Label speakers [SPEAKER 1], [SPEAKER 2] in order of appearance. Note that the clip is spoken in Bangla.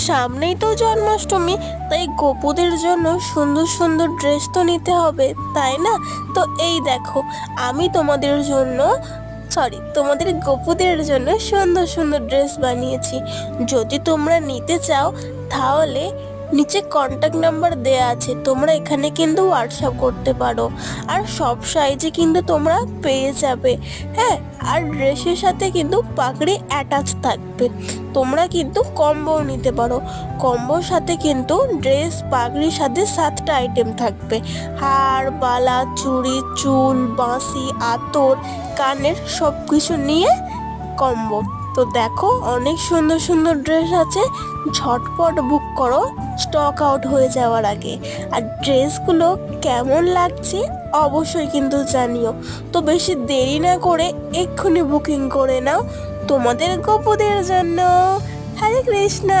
[SPEAKER 1] সামনেই তো জন্মাষ্টমী, তাই গোপুদের জন্য সুন্দর সুন্দর ড্রেস তো নিতে হবে, তাই না? তো এই দেখো, আমি তোমাদের জন্য, তোমাদের গোপুদের জন্য সুন্দর সুন্দর ড্রেস বানিয়েছি। যদি তোমরা নিতে চাও তাহলে নিচে কন্ট্যাক্ট নাম্বার দেয়া আছে, তোমরা এখানে কিন্তু হোয়াটসঅ্যাপ করতে পারো। আর সব সাইজে কিন্তু তোমরা পেয়ে যাবে। হ্যাঁ, আর ড্রেসের সাথে কিন্তু পাগড়ি অ্যাটাচ থাকবে। তোমরা কিন্তু কম্বোও নিতে পারো। কম্বোর সাথে কিন্তু ড্রেস পাগড়ির সাথে 7টা আইটেম থাকবে। হার, বালা, চুড়ি, চুল, বাঁশি, আতর, কানের সব কিছু নিয়ে কম্বো। তো দেখো, অনেক সুন্দর সুন্দর ড্রেস আছে, ঝটপট বুক করো স্টক আউট হয়ে যাওয়ার আগে। আর ড্রেসগুলো কেমন লাগছে অবশ্যই কিন্তু জানিও। তো বেশি দেরি না করে এক্ষুনি বুকিং করে নাও তোমাদের গোপুদের জন্য। হরে কৃষ্ণ।